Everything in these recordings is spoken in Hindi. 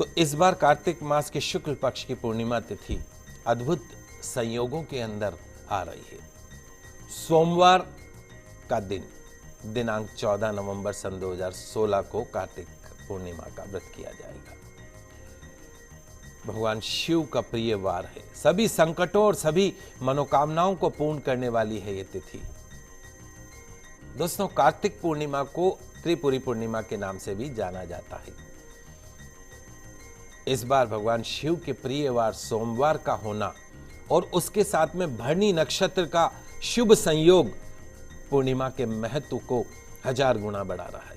तो इस बार कार्तिक मास के शुक्ल पक्ष की पूर्णिमा तिथि अद्भुत संयोगों के अंदर आ रही है। सोमवार का दिन दिनांक 14 नवंबर सन 2016 को कार्तिक पूर्णिमा का व्रत किया जाएगा। भगवान शिव का प्रिय वार है। सभी संकटों और सभी मनोकामनाओं को पूर्ण करने वाली है ये तिथि। दोस्तों, कार्तिक पूर्णिमा को त्रिपुरी पूर्णिमा के नाम से भी जाना जाता है। इस बार भगवान शिव के प्रिय वार सोमवार का होना और उसके साथ में भरणी नक्षत्र का शुभ संयोग पूर्णिमा के महत्व को 1000 गुना बढ़ा रहा है।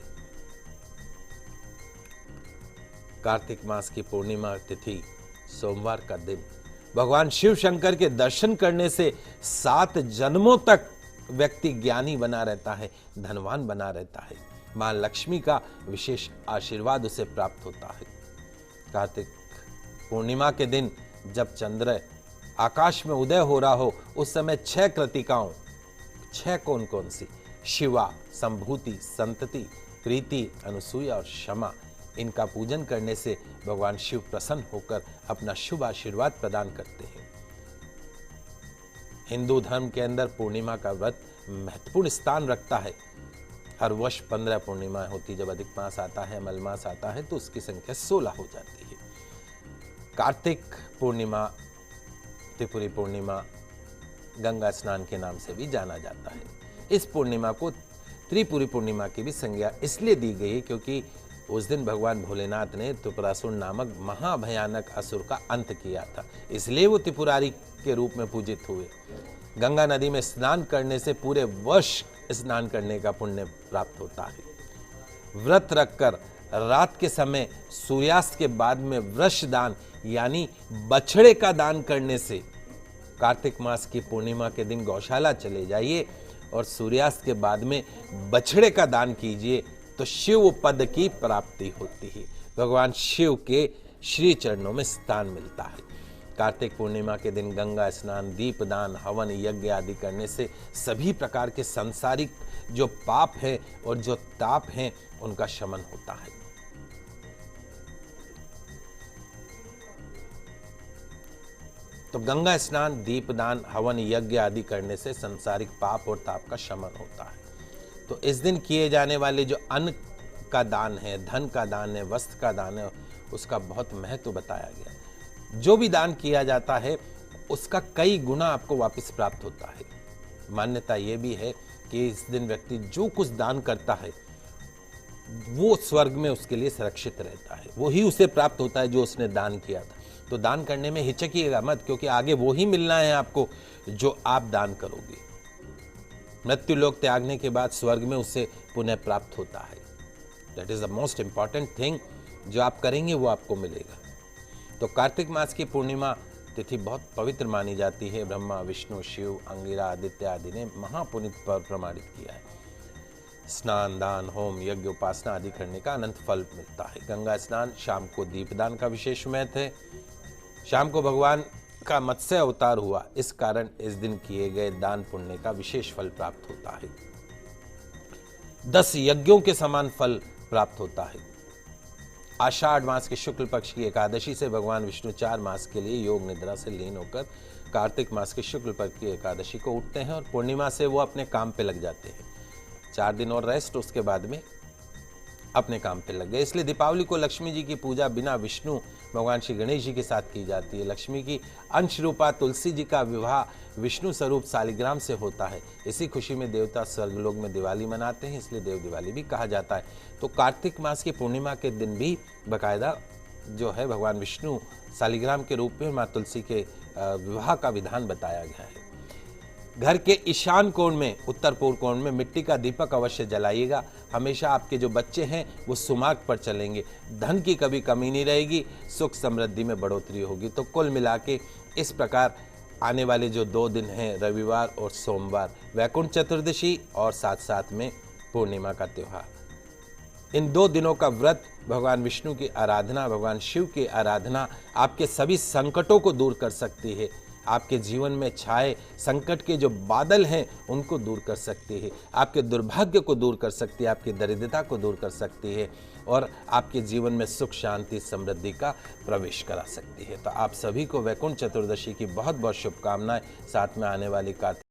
कार्तिक मास की पूर्णिमा तिथि सोमवार का दिन भगवान शिव शंकर के दर्शन करने से 7 जन्मों तक व्यक्ति ज्ञानी बना रहता है, धनवान बना रहता है। मां लक्ष्मी का विशेष आशीर्वाद उसे प्राप्त होता है। कार्तिक पूर्णिमा के दिन जब चंद्र आकाश में उदय हो रहा हो, उस समय 6 कृतिकाओं, 6 कौन कौन सी? शिवा, संभूति, संतति, प्रीति, अनुसूया और क्षमा, इनका पूजन करने से भगवान शिव प्रसन्न होकर अपना शुभ आशीर्वाद प्रदान करते हैं। हिंदू धर्म के अंदर पूर्णिमा का व्रत महत्वपूर्ण स्थान रखता है। हर वर्ष 15 पूर्णिमा होती। जब अधिक मास आता है, मलमास आता है, तो उसकी संख्या 16 हो जाती है। कार्तिक पूर्णिमा, त्रिपुरी पूर्णिमा, गंगा स्नान के नाम से भी जाना जाता है। इस पूर्णिमा को त्रिपुरी पूर्णिमा की भी संज्ञा इसलिए दी गई क्योंकि उस दिन भगवान भोलेनाथ ने त्रिपुरासुर नामक महाभयानक असुर का अंत किया था, इसलिए वो त्रिपुरारी के रूप में पूजित हुए। गंगा नदी में स्नान करने से पूरे वर्ष स्नान करने का पुण्य प्राप्त होता है। व्रत रखकर रात के समय सूर्यास्त के बाद में वृष दान यानी बछड़े का दान करने से, कार्तिक मास की पूर्णिमा के दिन गौशाला चले जाइए और सूर्यास्त के बाद में बछड़े का दान कीजिए तो शिव पद की प्राप्ति होती है। भगवान शिव के श्री चरणों में स्थान मिलता है। कार्तिक पूर्णिमा के दिन गंगा स्नान, दीपदान, हवन, यज्ञ आदि करने से सभी प्रकार के सांसारिक जो पाप हैं और जो ताप हैं उनका शमन होता है। तो गंगा स्नान, दीपदान, हवन, यज्ञ आदि करने से सांसारिक पाप और ताप का शमन होता है। तो इस दिन किए जाने वाले जो अन्न का दान है, धन का दान है, वस्त्र का दान है, उसका बहुत महत्व बताया गया है। जो भी दान किया जाता है उसका कई गुना आपको वापस प्राप्त होता है। मान्यता यह भी है कि इस दिन व्यक्ति जो कुछ दान करता है वो स्वर्ग में उसके लिए सुरक्षित रहता है। वो ही उसे प्राप्त होता है जो उसने दान किया था। तो दान करने में हिचकिएगा मत, क्योंकि आगे वो ही मिलना है आपको जो आप दान करोगे। मृत्यु लोक त्यागने के बाद स्वर्ग में उसे पुनः प्राप्त होता है। That is the most important thing. जो आप करेंगे वो आपको मिलेगा। तो कार्तिक मास की पूर्णिमा तिथि बहुत पवित्र मानी जाती है। ब्रह्मा, विष्णु, शिव, अंगिरा, आदित्य आदि ने महापुनीत पर प्रमाणित किया है। स्नान, दान, होम, यज्ञ, उपासना आदि करने का अनंत फल मिलता है। गंगा स्नान, शाम को दीपदान का विशेष महत्व है। शाम को भगवान का मत्स्य अवतार हुआ, इस कारण इस दिन किए गए दान पुण्य का विशेष फल प्राप्त होता है। 10 यज्ञों के समान फल प्राप्त होता है। आषाढ़ मास के शुक्ल पक्ष की एकादशी से भगवान विष्णु 4 मास के लिए योग निद्रा से लीन होकर कार्तिक मास के शुक्ल पक्ष की एकादशी को उठते हैं और पूर्णिमा से वो अपने काम पे लग जाते हैं। 4 दिन और रेस्ट, उसके बाद में अपने काम पे लग गए। इसलिए दीपावली को लक्ष्मी जी की पूजा बिना विष्णु भगवान श्री गणेश जी के साथ की जाती है। लक्ष्मी की अंश रूपा तुलसी जी का विवाह विष्णु स्वरूप शालिग्राम से होता है। इसी खुशी में देवता स्वर्गलोक में दिवाली मनाते हैं, इसलिए देव दिवाली भी कहा जाता है। तो कार्तिक मास की पूर्णिमा के दिन भी बाकायदा जो है भगवान विष्णु शालिग्राम के रूप में माँ तुलसी के विवाह का विधान बताया गया है। घर के ईशान कोण में, उत्तर पूर्व कोण में मिट्टी का दीपक अवश्य जलाइएगा। हमेशा आपके जो बच्चे हैं वो सुमार्ग पर चलेंगे। धन की कभी कमी नहीं रहेगी, सुख समृद्धि में बढ़ोतरी होगी। तो कुल मिला के इस प्रकार आने वाले जो 2 दिन हैं, रविवार और सोमवार, वैकुंठ चतुर्दशी और साथ साथ में पूर्णिमा का त्यौहार, इन 2 दिनों का व्रत, भगवान विष्णु की आराधना, भगवान शिव की आराधना आपके सभी संकटों को दूर कर सकती है। आपके जीवन में छाए संकट के जो बादल हैं उनको दूर कर सकती है, आपके दुर्भाग्य को दूर कर सकती है, आपकी दरिद्रता को दूर कर सकती है और आपके जीवन में सुख शांति समृद्धि का प्रवेश करा सकती है। तो आप सभी को वैकुंठ चतुर्दशी की बहुत बहुत शुभकामनाएं। साथ में आने वाली कार्तिक